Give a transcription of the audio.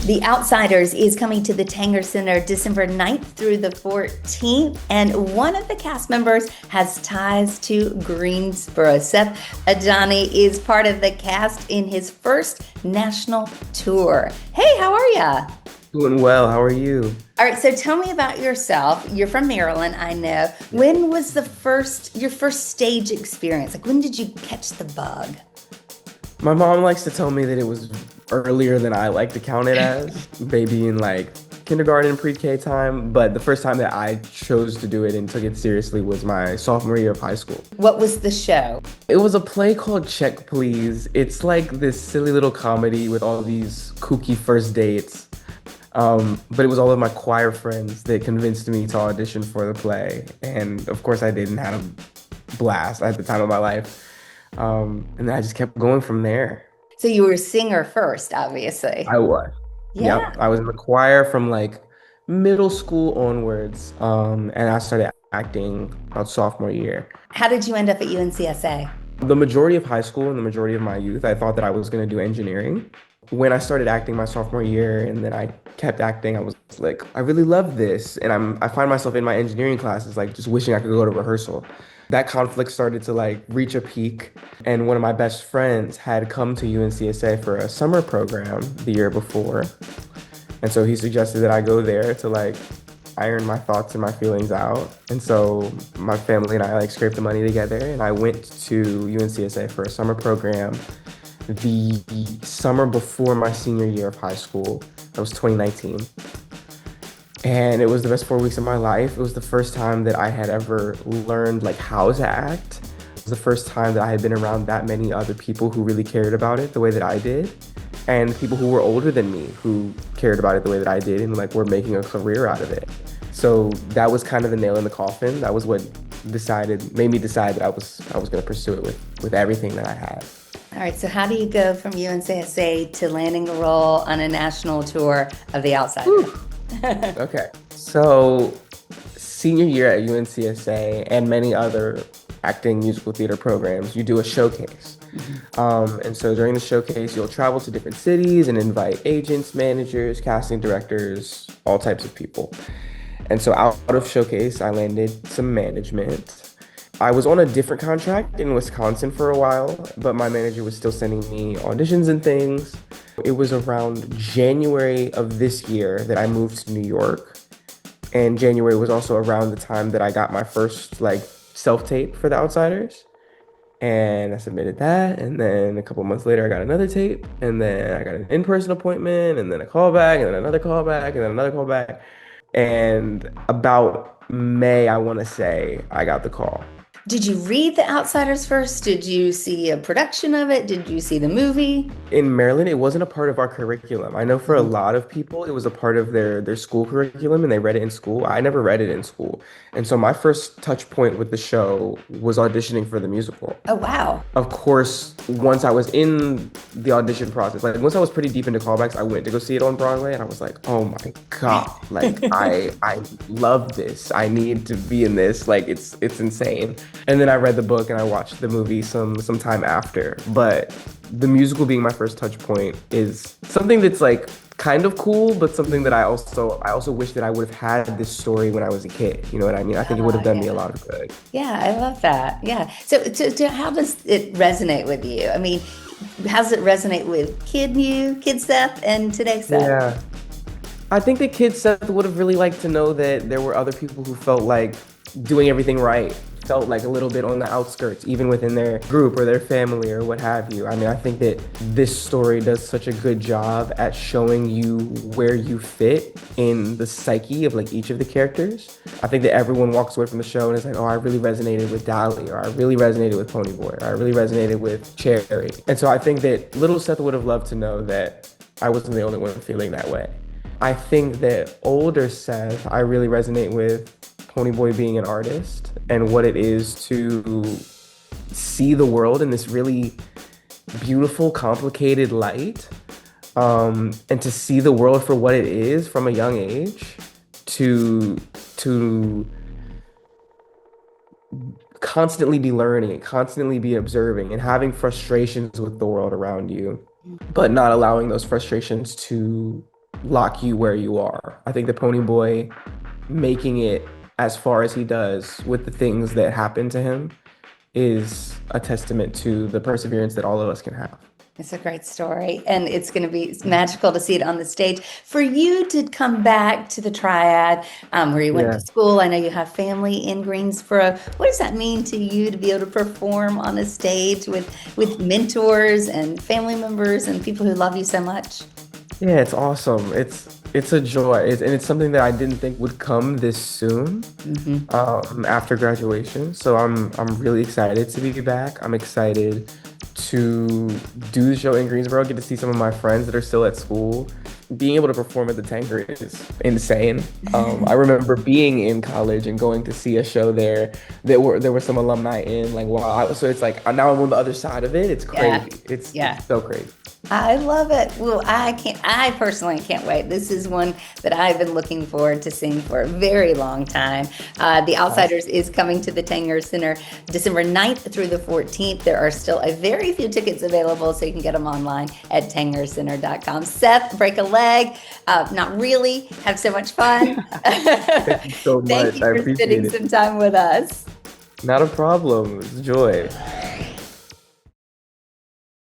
The Outsiders is coming to the Tanger Center December 9th through the 14th, and one of the cast members has ties to Greensboro. Seth Ajani is part of the cast in his first national tour. Hey, how are ya? Doing well. How are you? All right, so tell me about yourself. You're from Maryland, I know. When was your first stage experience? Like, when did you catch the bug? My mom likes to tell me that it was earlier than I like to count it as, maybe in like kindergarten, pre-K time. But the first time that I chose to do it and took it seriously was my sophomore year of high school. What was the show? It was a play called Check Please. It's like this silly little comedy with all these kooky first dates. But it was all of my choir friends that convinced me to audition for the play. And of course I did and had a blast at the time of my life. And then I just kept going from there. So you were a singer first, obviously. I was. Yeah. Yep. I was in the choir from like middle school onwards. And I started acting about sophomore year. How did you end up at UNCSA? The majority of high school and the majority of my youth, I thought that I was going to do engineering. When I started acting my sophomore year and then I kept acting, I was like, I really love this. And I find myself in my engineering classes, like just wishing I could go to rehearsal. That conflict started to like reach a peak. And one of my best friends had come to UNCSA for a summer program the year before. And so he suggested that I go there to like iron my thoughts and my feelings out. And so my family and I like scraped the money together and I went to UNCSA for a summer program the summer before my senior year of high school. That was 2019. And it was the best 4 weeks of my life. It was the first time that I had ever learned like how to act. It was the first time that I had been around that many other people who really cared about it the way that I did. And people who were older than me who cared about it the way that I did and like were making a career out of it. So that was kind of the nail in the coffin. That was what made me decide that I was going to pursue it with everything that I had. All right, so how do you go from UNCSA to landing a role on a national tour of The Outsiders? Okay, so senior year at UNCSA and many other acting musical theater programs, you do a showcase. And so during the showcase, you'll travel to different cities and invite agents, managers, casting directors, all types of people. And so out of showcase, I landed some management. I was on a different contract in Wisconsin for a while, but my manager was still sending me auditions and things. It was around January of this year that I moved to New York. And January was also around the time that I got my first like self-tape for The Outsiders. And I submitted that. And then a couple months later, I got another tape. And then I got an in-person appointment and then a callback and then another callback and then another callback. And about May, I want to say, I got the call. Did you read The Outsiders first? Did you see a production of it? Did you see the movie? In Maryland, it wasn't a part of our curriculum. I know for a lot of people, it was a part of their school curriculum and they read it in school. I never read it in school. And so my first touch point with the show was auditioning for the musical. Oh, wow. Of course, once I was in the audition process, like once I was pretty deep into callbacks, I went to go see it on Broadway and I was like, oh my God, like I love this. I need to be in this. Like it's insane. And then I read the book and I watched the movie some time after. But the musical being my first touch point is something that's like kind of cool, but something that I also wish that I would have had this story when I was a kid. You know what I mean? I think it would have done me a lot of good. Yeah, I love that. Yeah. So how does it resonate with you? I mean, how does it resonate with Kid Seth, and today Seth? Yeah. I think that Kid Seth would have really liked to know that there were other people who felt like doing everything right, felt like a little bit on the outskirts, even within their group or their family or what have you. I mean, I think that this story does such a good job at showing you where you fit in the psyche of like each of the characters. I think that everyone walks away from the show and is like, oh, I really resonated with Dolly, or I really resonated with Ponyboy, or I really resonated with Cherry. And so I think that little Seth would have loved to know that I wasn't the only one feeling that way. I think that older Seth, I really resonate with Ponyboy being an artist and what it is to see the world in this really beautiful, complicated light, and to see the world for what it is from a young age, to constantly be learning, constantly be observing, and having frustrations with the world around you, but not allowing those frustrations to lock you where you are. I think the Pony Boy making it as far as he does with the things that happen to him is a testament to the perseverance that all of us can have. It's a great story, and it's going to be magical to see it on the stage. For you to come back to the Triad, where you went to Yeah. school, I know you have family in Greensboro. What does that mean to you to be able to perform on a stage with mentors and family members and people who love you so much? Yeah, it's awesome. It's a joy. And it's something that I didn't think would come this soon Hmm. after graduation. So I'm really excited to be back. I'm excited to do the show in Greensboro, get to see some of my friends that are still at school. Being able to perform at the Tanger is insane. I remember being in college and going to see a show there. There were some alumni in, like, wow. So it's like now I'm on the other side of it. It's Yeah, crazy. It's yeah. so crazy. I love it. Well, I personally can't wait. This is one that I've been looking forward to seeing for a very long time. The Awesome. Outsiders is coming to the Tanger Center December 9th through the 14th. There are still a very few tickets available, so you can get them online at tangercenter.com. Seth, break a leg. Not really. Have so much fun. Thank you so Thank much. you I for spending appreciate it. some time with us. Not a problem. It's joy.